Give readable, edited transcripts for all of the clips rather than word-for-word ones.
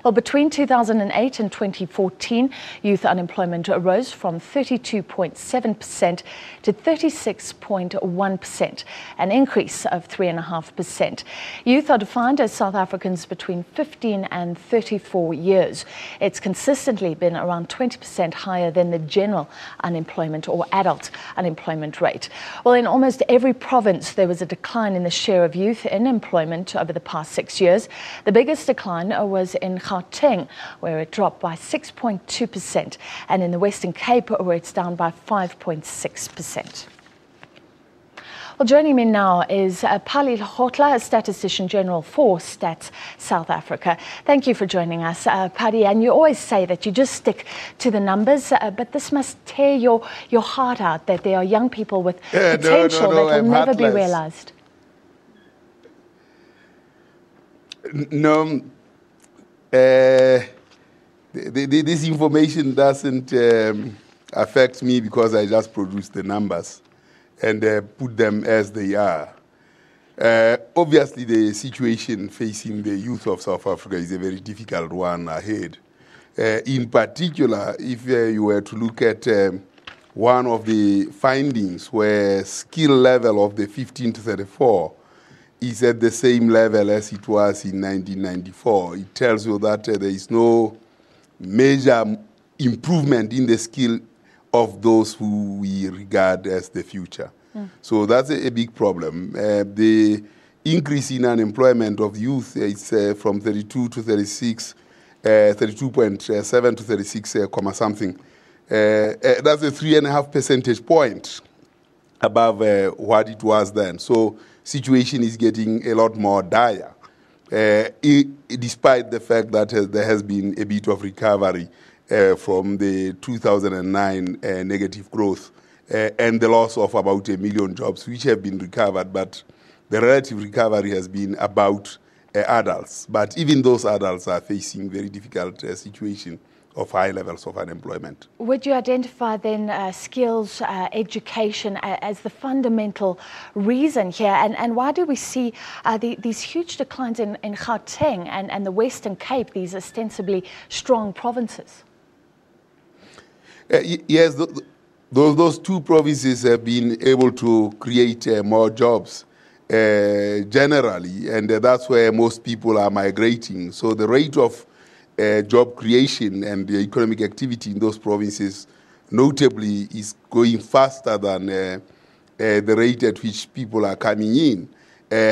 Well, between 2008 and 2014, youth unemployment rose from 32.7% to 36.1%, an increase of 3.5%. Youth are defined as South Africans between 15 and 34 years. It's consistently been around 20% higher than the general unemployment or adult unemployment rate. Well, in almost every province, there was a decline in the share of youth in employment over the past 6 years. The biggest decline was in Gauteng, where it dropped by 6.2%, and in the Western Cape, where it's down by 5.6%. Well, joining me now is Pali Hotla, Statistician General for Stats South Africa. Thank you for joining us, Pali. And you always say that you just stick to the numbers, but this must tear your heart out that there are young people with potential that will never be realized. No, this information doesn't affect me because I just produce the numbers and put them as they are. Obviously, the situation facing the youth of South Africa is a very difficult one ahead. In particular, if you were to look at one of the findings where skill level of the 15 to 34 is at the same level as it was in 1994. It tells you that there is no major improvement in the skill of those who we regard as the future. So that's a big problem. The increase in unemployment of youth is from 32 to 36, 32.7 to 36, something. That's a 3.5 percentage point above what it was then. So situation is getting a lot more dire, despite the fact that there has been a bit of recovery from the 2009 negative growth and the loss of about 1 million jobs, which have been recovered, but the relative recovery has been about adults. But even those adults are facing very difficult situation of high levels of unemployment. Would you identify then skills, education as the fundamental reason here? And why do we see these huge declines in Gauteng and the Western Cape, these ostensibly strong provinces? Yes, those two provinces have been able to create more jobs generally, and that's where most people are migrating. So the rate of job creation and the economic activity in those provinces notably is going faster than the rate at which people are coming in.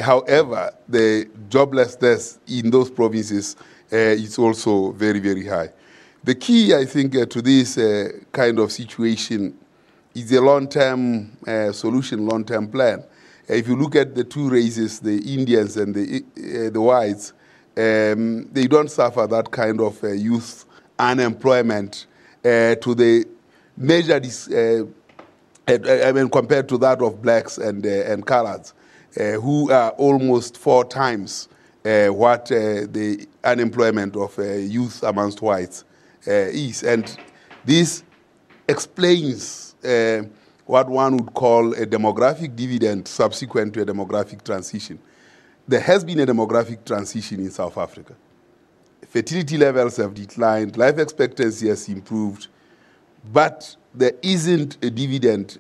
However, the joblessness in those provinces is also very, very high. The key, I think, to this kind of situation is a long-term solution, long-term plan. If you look at the two races, the Indians and the whites, they don't suffer that kind of youth unemployment to the measure compared to that of blacks and coloreds, who are almost 4 times what the unemployment of youth amongst whites is. And this explains what one would call a demographic dividend subsequent to a demographic transition. There has been a demographic transition in South Africa. Fertility levels have declined, life expectancy has improved, but there isn't a dividend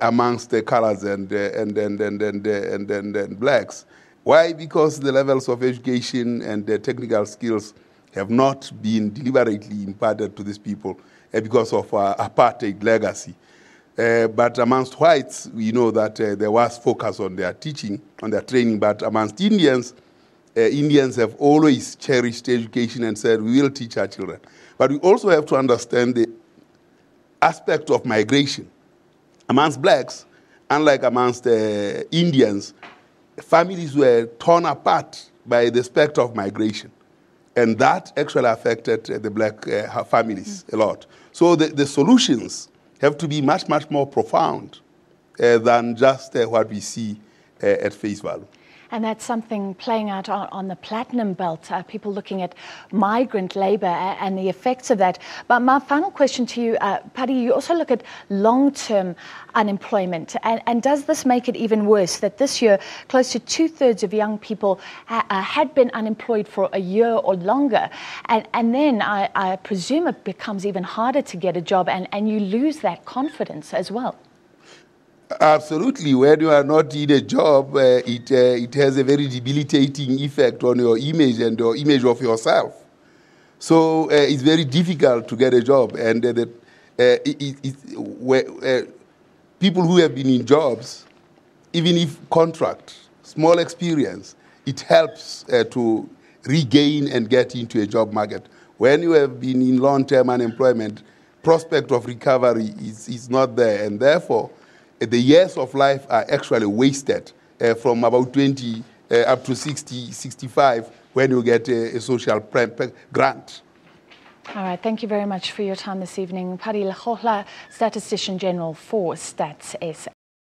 amongst the colors and blacks. Why? Because the levels of education and the technical skills have not been deliberately imparted to these people because of apartheid legacy. But amongst whites, we know that there was focus on their teaching, on their training. But amongst Indians, Indians have always cherished education and said, we will teach our children. But we also have to understand the aspect of migration. Amongst blacks, unlike amongst Indians, families were torn apart by the specter of migration. And that actually affected the black families a lot. So the solutions have to be much, much more profound than just what we see at face value. And that's something playing out on the platinum belt, people looking at migrant labour and the effects of that. But my final question to you, Paddy, you also look at long-term unemployment. And does this make it even worse that this year close to 2/3 of young people had been unemployed for a year or longer? And then I presume it becomes even harder to get a job and you lose that confidence as well. Absolutely. When you are not in a job, it has a very debilitating effect on your image and your image of yourself. So it's very difficult to get a job. And people who have been in jobs, even if contract, small experience, it helps to regain and get into a job market. When you have been in long-term unemployment, prospect of recovery is not there. And therefore, the years of life are actually wasted from about 20 up to 60, 65 when you get a social grant. All right, thank you very much for your time this evening. Paddy Lekgotla, Statistician General for Stats SA.